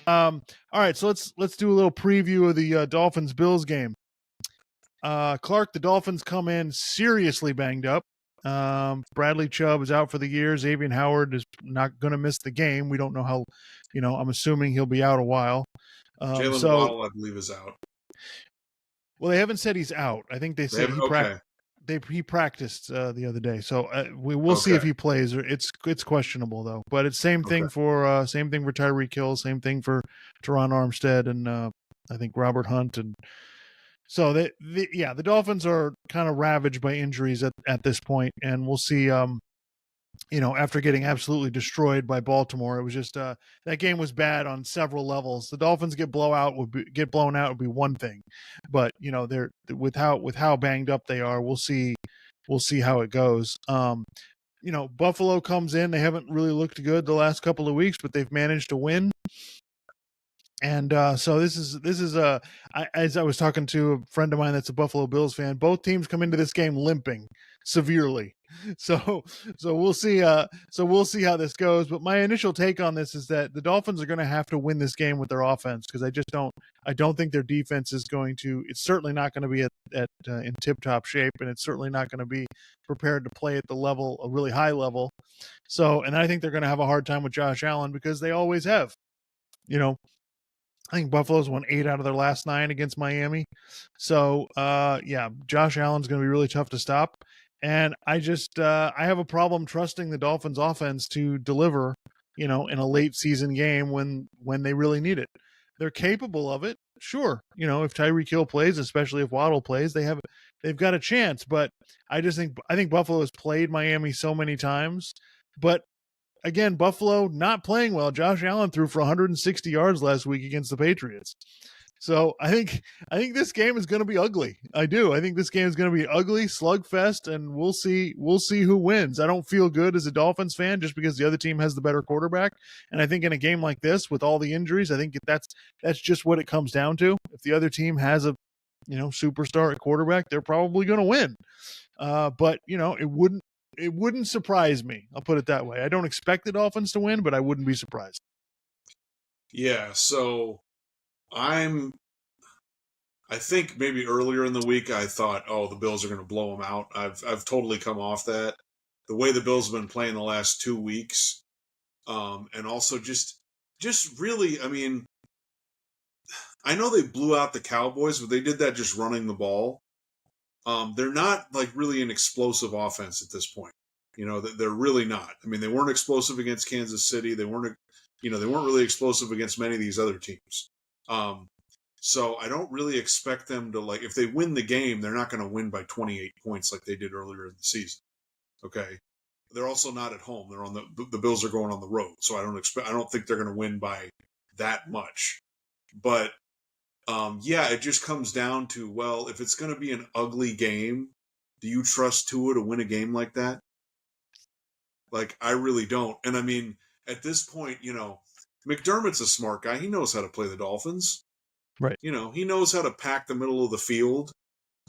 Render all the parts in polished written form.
All right, so let's do a little preview of the Dolphins Bills game. Clark, the Dolphins come in seriously banged up. Bradley Chubb is out for the year. Xavier Howard is not going to miss the game. We don't know how. I'm assuming he'll be out a while. Jalen Waddle, I believe, is out. Well, they haven't said he's out. I think they said he practiced the other day. So we'll see if he plays. Or it's questionable though. But it's same thing for Tyreek Hill. Same thing for Teron Armstead and I think Robert Hunt. And so the Dolphins are kind of ravaged by injuries at this point, and we'll see. After getting absolutely destroyed by Baltimore, it was just that game was bad on several levels. The Dolphins get blown out would be one thing, but they're with how banged up they are. We'll see how it goes. Buffalo comes in. They haven't really looked good the last couple of weeks, but they've managed to win. And so this is as I was talking to a friend of mine that's a Buffalo Bills fan, both teams come into this game limping severely. So we'll see. We'll see how this goes. But my initial take on this is that the Dolphins are going to have to win this game with their offense, because I don't think their defense is going to. It's certainly not going to be in tip top shape, and it's certainly not going to be prepared to play at a really high level. So, and I think they're going to have a hard time with Josh Allen, because they always have. I think Buffalo's won 8 out of their last 9 against Miami. So, Josh Allen's going to be really tough to stop. And I have a problem trusting the Dolphins offense to deliver, in a late season game when they really need it. They're capable of it. Sure. If Tyreek Hill plays, especially if Waddle plays, they've got a chance. But I think Buffalo has played Miami so many times. But again, Buffalo not playing well. Josh Allen threw for 160 yards last week against the Patriots. So I think this game is going to be ugly. I do. I think this game is going to be ugly, slugfest, and we'll see who wins. I don't feel good as a Dolphins fan just because the other team has the better quarterback. And I think in a game like this with all the injuries, I think that's just what it comes down to. If the other team has a superstar at quarterback, they're probably going to win. But it wouldn't surprise me. I'll put it that way. I don't expect the Dolphins to win, but I wouldn't be surprised. Yeah, so I think maybe earlier in the week I thought, oh, the Bills are going to blow them out. I've totally come off that. The way the Bills have been playing the last 2 weeks, and also just really, I mean, I know they blew out the Cowboys, but they did that just running the ball. They're not like really an explosive offense at this point. They're really not. I mean, they weren't explosive against Kansas City. They weren't really explosive against many of these other teams. So I don't really expect them to, like, if they win the game, they're not going to win by 28 points like they did earlier in the season. Okay. They're also not at home. They're on the Bills are going on the road. So I don't think they're going to win by that much. But it just comes down to, well, if it's going to be an ugly game, do you trust Tua to win a game like that? Like, I really don't. And I mean, at this point, McDermott's a smart guy. He knows how to play the Dolphins. Right. He knows how to pack the middle of the field,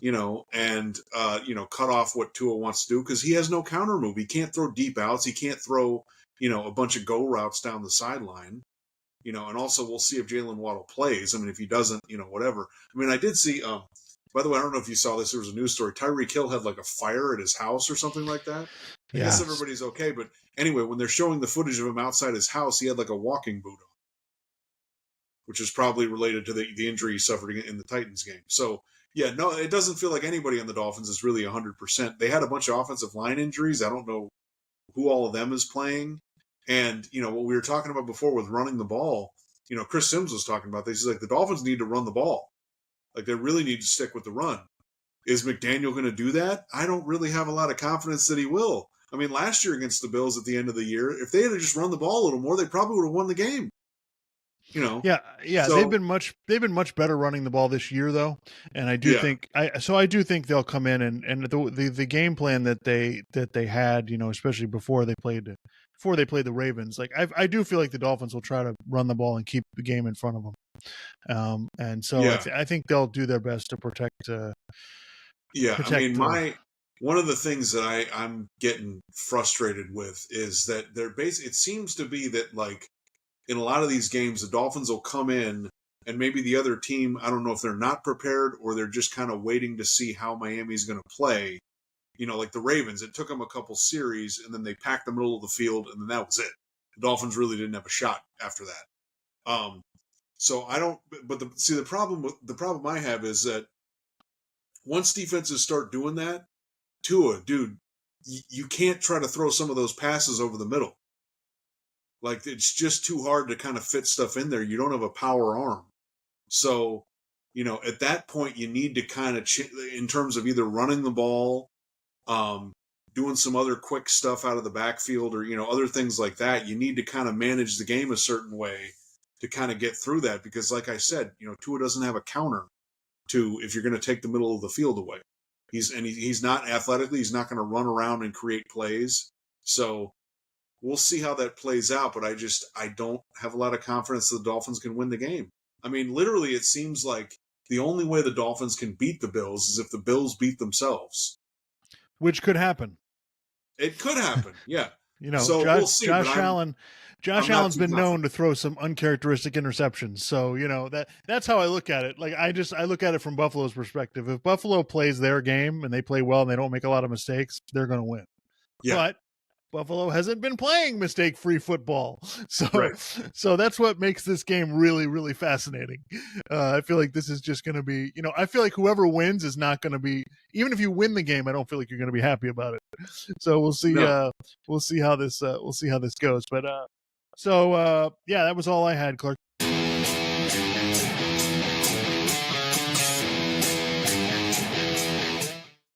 and cut off what Tua wants to do, because he has no counter move. He can't throw deep outs. He can't throw, a bunch of go routes down the sideline. And also we'll see if Jalen Waddle plays. I mean, if he doesn't, whatever. I mean, I did see, by the way, I don't know if you saw this. There was a news story. Tyreek Hill had like a fire at his house or something like that. I guess everybody's okay. But anyway, when they're showing the footage of him outside his house, he had like a walking boot on, which is probably related to the injury he suffered in the Titans game. So, yeah, no, it doesn't feel like anybody on the Dolphins is really 100%. They had a bunch of offensive line injuries. I don't know who all of them is playing. And, what we were talking about before with running the ball, Chris Sims was talking about this. He's like, the Dolphins need to run the ball. Like, they really need to stick with the run. Is McDaniel going to do that? I don't really have a lot of confidence that he will. I mean, last year against the Bills at the end of the year, if they had just run the ball a little more, they probably would have won the game. Yeah. So, they've been much better running the ball this year, though, and I do think they'll come in and the game plan that they had, especially before they played the Ravens. Like, I do feel like the Dolphins will try to run the ball and keep the game in front of them, and so I think they'll do their best to protect. I mean, one of the things that I'm getting frustrated with is that it seems to be that, like, in a lot of these games, the Dolphins will come in and maybe the other team, I don't know if they're not prepared or they're just kind of waiting to see how Miami's going to play. Like the Ravens, it took them a couple series and then they packed the middle of the field and then that was it. The Dolphins really didn't have a shot after that. So I don't, but the problem I have is that once defenses start doing that, Tua, dude, you can't try to throw some of those passes over the middle. Like, it's just too hard to kind of fit stuff in there. You don't have a power arm. So, at that point, you need to kind of, in terms of either running the ball, doing some other quick stuff out of the backfield or, other things like that, you need to kind of manage the game a certain way to kind of get through that. Because like I said, Tua doesn't have a counter to if you're going to take the middle of the field away. He's not athletically, he's not going to run around and create plays. So we'll see how that plays out, but I don't have a lot of confidence that the Dolphins can win the game. I mean, literally, it seems like the only way the Dolphins can beat the Bills is if the Bills beat themselves. Which could happen. It could happen, yeah. So we'll see. Josh Allen's been known to throw some uncharacteristic interceptions. So, that's how I look at it. Like, I look at it from Buffalo's perspective. If Buffalo plays their game and they play well and they don't make a lot of mistakes, they're going to win. Yeah. But Buffalo hasn't been playing mistake-free football. So that's what makes this game really, really fascinating. I feel like this is just going to be, I feel like whoever wins is not going to be, even if you win the game, I don't feel like you're going to be happy about it. So we'll see. No. We'll see how this goes. But yeah, that was all I had, Clark.